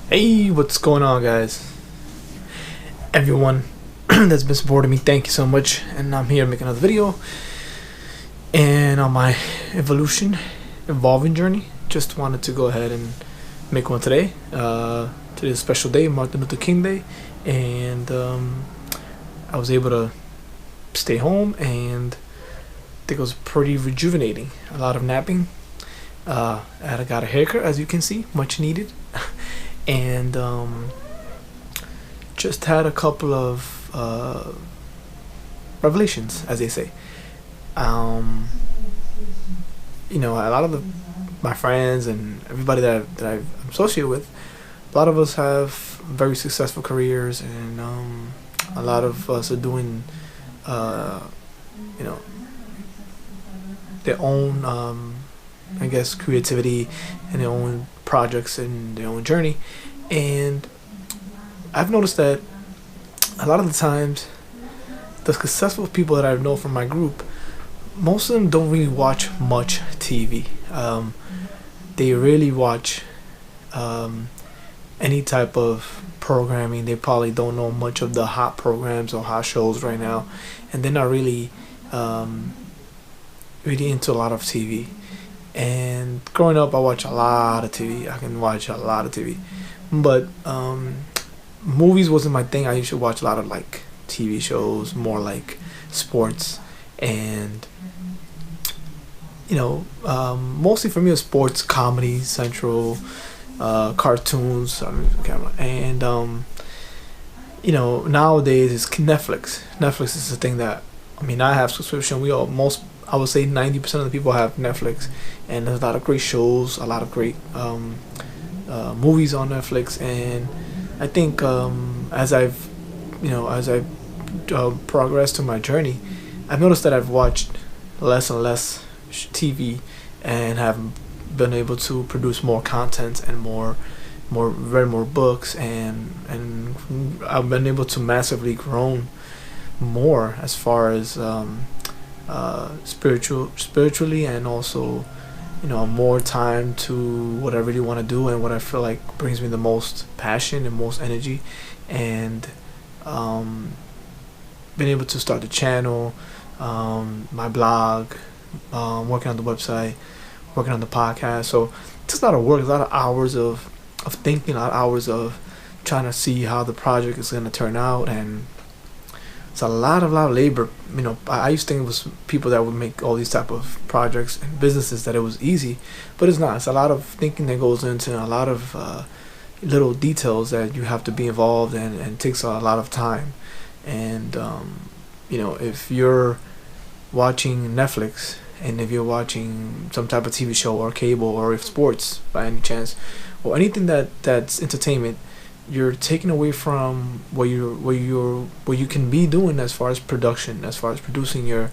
Hey, what's going on, guys? Everyone that's been supporting me, thank you so much. And I'm here making another video. And on my evolving journey, just wanted to go ahead and make one today. Today's a special day, Martin Luther King Day. And I was able to stay home, and I think it was pretty rejuvenating. A lot of napping. I got a haircut, as you can see, much needed. And just had a couple of revelations, as they say. A lot of my friends and everybody that I'm associated with, a lot of us have very successful careers, and a lot of us are doing, their own, creativity and their own projects and their own journey. And I've noticed that a lot of the times the successful people that I know from my group, most of them don't really watch much TV. They really watch any type of programming. They probably don't know much of the hot programs or hot shows right now, and they're not really really into a lot of TV. And growing up, I watch a lot of TV. I can watch a lot of TV, but movies wasn't my thing. I used to watch a lot of like TV shows, more like sports, and mostly for me, it was sports, comedy, central, cartoons, and nowadays it's Netflix. Netflix is the thing that, I have subscription. I would say 90% of the people have Netflix, and there's a lot of great shows, a lot of great movies on Netflix. And I think as I've progressed through my journey, I've noticed that I've watched less and less TV, and have been able to produce more content and read more books, and I've been able to massively grow more as far as spiritually, and also more time to what I really want to do and what I feel like brings me the most passion and most energy. And been able to start the channel, my blog, working on the website, working on the podcast. So it's a lot of work, a lot of hours of thinking, a lot of hours of trying to see how the project is going to turn out. And it's a lot of labor. I used to think it was people that would make all these type of projects and businesses that it was easy, but it's not. It's a lot of thinking that goes into a lot of little details that you have to be involved in, and it takes a lot of time. And if you're watching Netflix, and if you're watching some type of TV show or cable, or if sports by any chance, or anything that's entertainment, you're taking away from what you can be doing as far as production, as far as producing your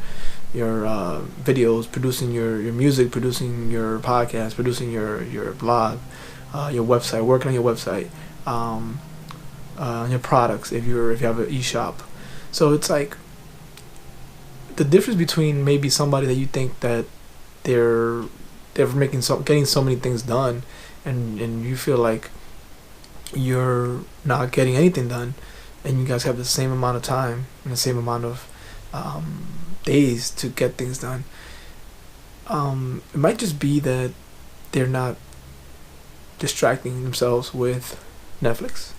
videos, producing your music, producing your podcast, producing your blog, your website, working on your website, on your products if you have an e-shop. So it's like the difference between maybe somebody that you think that they're getting so many things done, and you feel like you're not getting anything done, and you guys have the same amount of time and the same amount of days to get things done. It might just be that they're not distracting themselves with Netflix,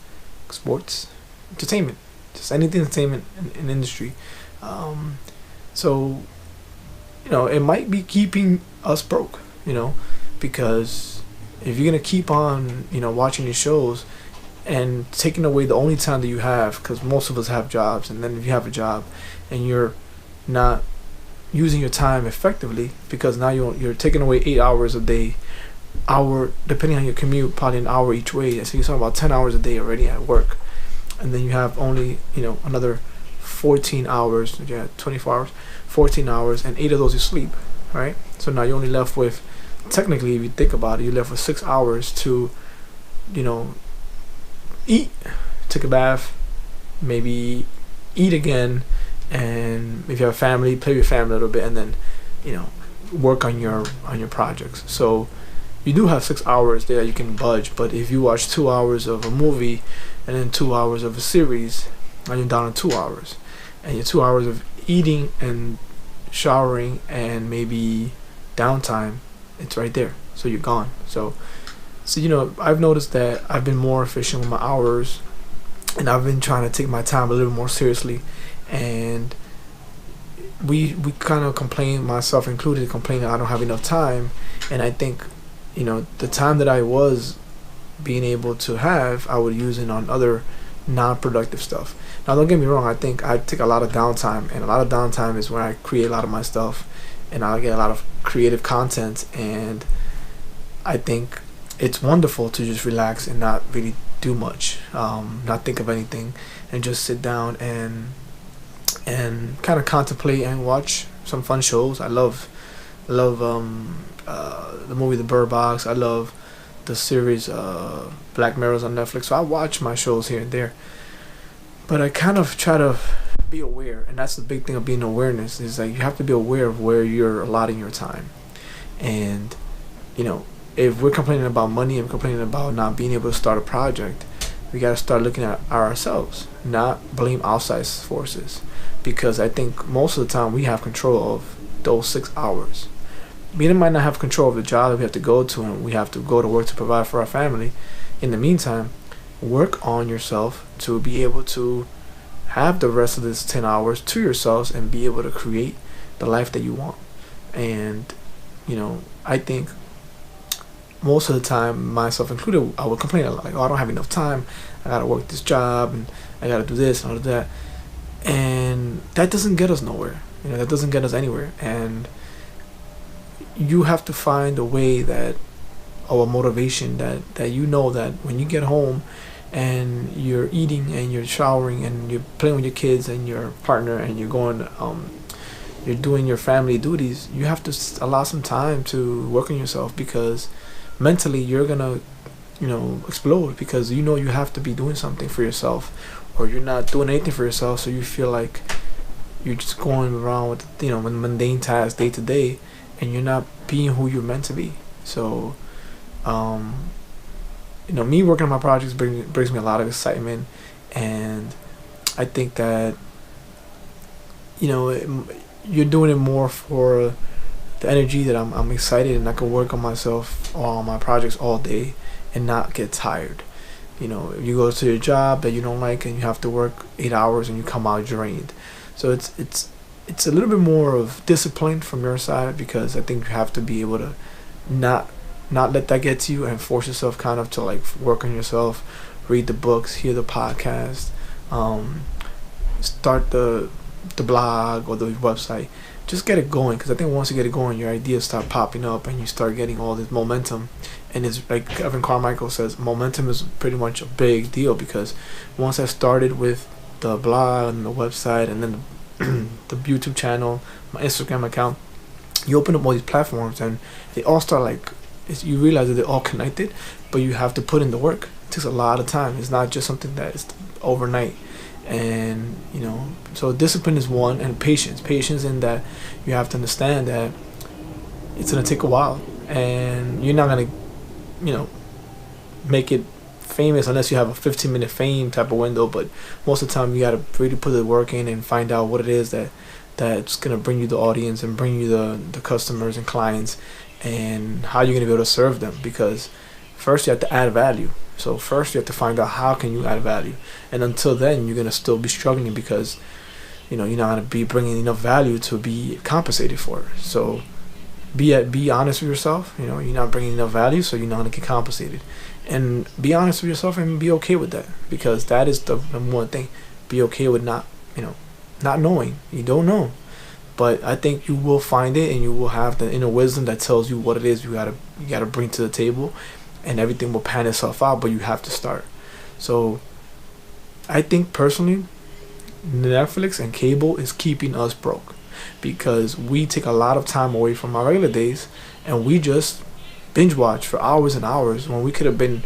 sports, entertainment, just anything entertainment in industry. So it might be keeping us broke, because if you're gonna keep on watching these shows and taking away the only time that you have, because most of us have jobs, and then if you have a job and you're not using your time effectively, because now you're taking away 8 hours a day, depending on your commute, probably an hour each way, so you're talking about 10 hours a day already at work. And then you have only another 14 hours, 24 hours, 14 hours, and 8 of those you sleep, right? So now you're only left with, technically, if you think about it, you're left with 6 hours to eat, take a bath, maybe eat again, and if you have a family, play with your family a little bit, and then work on your projects. So you do have 6 hours there you can budge. But if you watch 2 hours of a movie and then 2 hours of a series, and you're down to 2 hours, and your 2 hours of eating and showering and maybe downtime, it's right there. So you're gone. So I've noticed that I've been more efficient with my hours, and I've been trying to take my time a little more seriously. And we kind of complain, myself included, complain that I don't have enough time. And I think, the time that I was being able to have, I would use it on other non-productive stuff. Now, don't get me wrong, I think I take a lot of downtime, and a lot of downtime is where I create a lot of my stuff, and I get a lot of creative content. And I think it's wonderful to just relax and not really do much, not think of anything, and just sit down and kind of contemplate and watch some fun shows. I love the movie The Bird Box. I love the series Black Mirror's on Netflix. So I watch my shows here and there, but I kind of try to be aware, and that's the big thing of being awareness, is like you have to be aware of where you're allotting your time. And if we're complaining about money and complaining about not being able to start a project, we got to start looking at ourselves, not blame outside forces. Because I think most of the time we have control of those 6 hours. We might not have control of the job that we have to go to, and we have to go to work to provide for our family. In the meantime, work on yourself to be able to have the rest of this 10 hours to yourselves and be able to create the life that you want. And I think most of the time, myself included, I would complain a lot, like, oh, I don't have enough time, I gotta work this job, and I gotta do this and all of that. And that doesn't get us nowhere. That doesn't get us anywhere. And you have to find a way that, or a motivation that that when you get home and you're eating and you're showering and you're playing with your kids and your partner and you're going, you're doing your family duties, you have to allow some time to work on yourself, because mentally you're gonna explode, because you have to be doing something for yourself, or you're not doing anything for yourself, so you feel like you're just going around with with mundane tasks day to day, and you're not being who you're meant to be. So me working on my projects brings me a lot of excitement, and I think that you're doing it more for the energy that I'm excited, and I can work on myself, on my projects all day and not get tired. If you go to your job that you don't like and you have to work 8 hours and you come out drained. So it's a little bit more of discipline from your side, because I think you have to be able to not let that get to you, and force yourself kind of to like work on yourself, read the books, hear the podcast, start the blog or the website. Just get it going, because I think once you get it going, your ideas start popping up and you start getting all this momentum. And it's like Evan Carmichael says, momentum is pretty much a big deal, because once I started with the blog and the website and then the YouTube channel, my Instagram account, you open up all these platforms and they all start you realize that they're all connected, but you have to put in the work. It takes a lot of time. It's not just something that is overnight. And so discipline is one, and patience in that you have to understand that it's gonna take a while, and you're not gonna make it famous unless you have a 15-minute fame type of window. But most of the time you gotta really put the work in and find out what it is that's gonna bring you the audience and bring you the customers and clients, and how you're gonna be able to serve them. Because first you have to add value. So first you have to find out how can you add value, and until then you're gonna still be struggling, because you're not gonna be bringing enough value to be compensated for it. So be honest with yourself. You're not bringing enough value, so you're not gonna get compensated. And be honest with yourself and be okay with that, because that is the number one thing. Be okay with not knowing. You don't know, but I think you will find it, and you will have the inner wisdom that tells you what it is you gotta bring to the table, and everything will pan itself out. But you have to start. So I think personally, Netflix and cable is keeping us broke, because we take a lot of time away from our regular days, and we just binge watch for hours and hours, when we could have been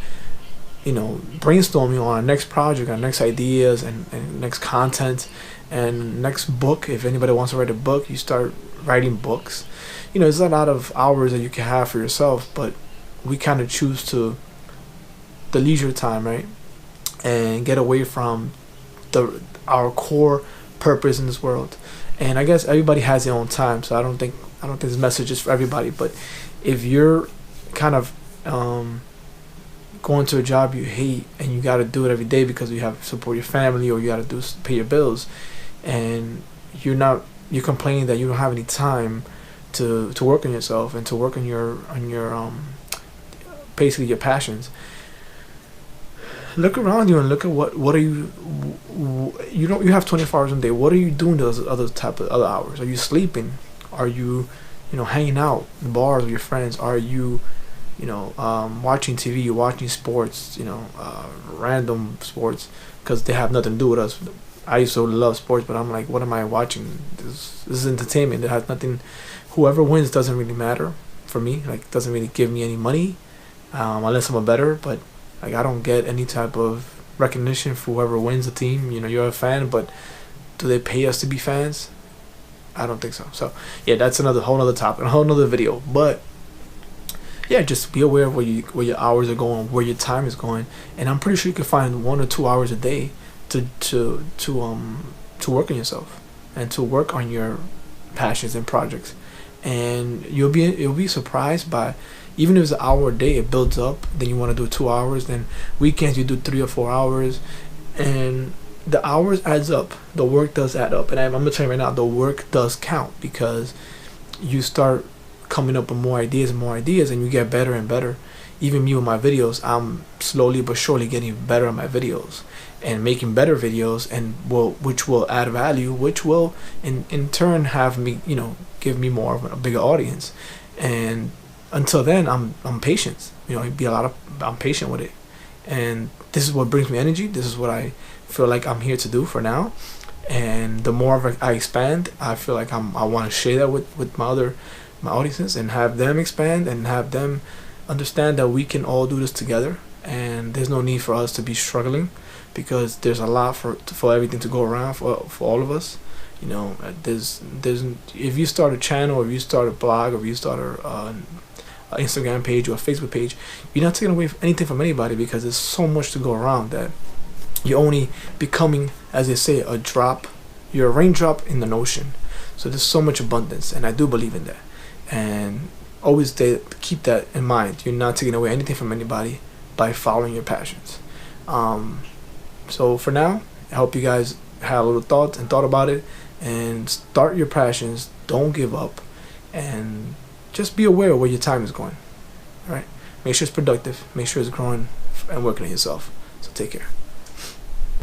brainstorming on our next project, our next ideas, and next content, and next book. If anybody wants to write a book, you start writing books. There's a lot of hours that you can have for yourself, but we kind of choose to the leisure time, right, and get away from our core purpose in this world. And I guess everybody has their own time, so I don't think this message is for everybody. But if you're kind of going to a job you hate and you got to do it every day because you have to support your family or you got to pay your bills, and you're complaining that you don't have any time to work on yourself and to work on your basically your passions, look around you and look at what are you have 24 hours a day. What are you doing those other hours? Are you sleeping? Are you hanging out in bars with your friends? Are you watching TV, watching sports, random sports because they have nothing to do with us? I used to love sports, but I'm like, what am I watching? This is entertainment. It has nothing. Whoever wins doesn't really matter for me. Like, doesn't really give me any money unless I'm a bettor. But like, I don't get any type of recognition for whoever wins the team. You're a fan, but do they pay us to be fans? I don't think so. So yeah, that's whole other topic, a whole nother video. But yeah, just be aware of where your hours are going, where your time is going, and I'm pretty sure you can find 1 or 2 hours a day to work on yourself and to work on your passions and projects. And you'll be surprised by, even if it's an hour a day, it builds up. Then you want to do 2 hours. Then weekends you do 3 or 4 hours, and the hours adds up. The work does add up, and I'm gonna tell you right now, the work does count, because you start coming up with more ideas, and you get better and better. Even me with my videos, I'm slowly but surely getting better at my videos and making better videos, and which will add value, which will in turn have me, give me more of a bigger audience. And until then, I'm patient. I'm patient with it, and this is what brings me energy. This is what I feel like I'm here to do for now. And the more I expand, I feel like I want to share that with my audiences, and have them expand and have them understand that we can all do this together. And there's no need for us to be struggling, because there's a lot for everything to go around for all of us. There's if you start a channel, or if you start a blog, or if you start an Instagram page or a Facebook page, you're not taking away anything from anybody, because there's so much to go around that you're only becoming, as they say, you're a raindrop in the ocean. So there's so much abundance, and I do believe in that. And always keep that in mind. You're not taking away anything from anybody by following your passions. So for now, I hope you guys had a little thought about it, and start your passions. Don't give up, and just be aware of where your time is going. All right, make sure it's productive, make sure it's growing, and working on yourself. So take care.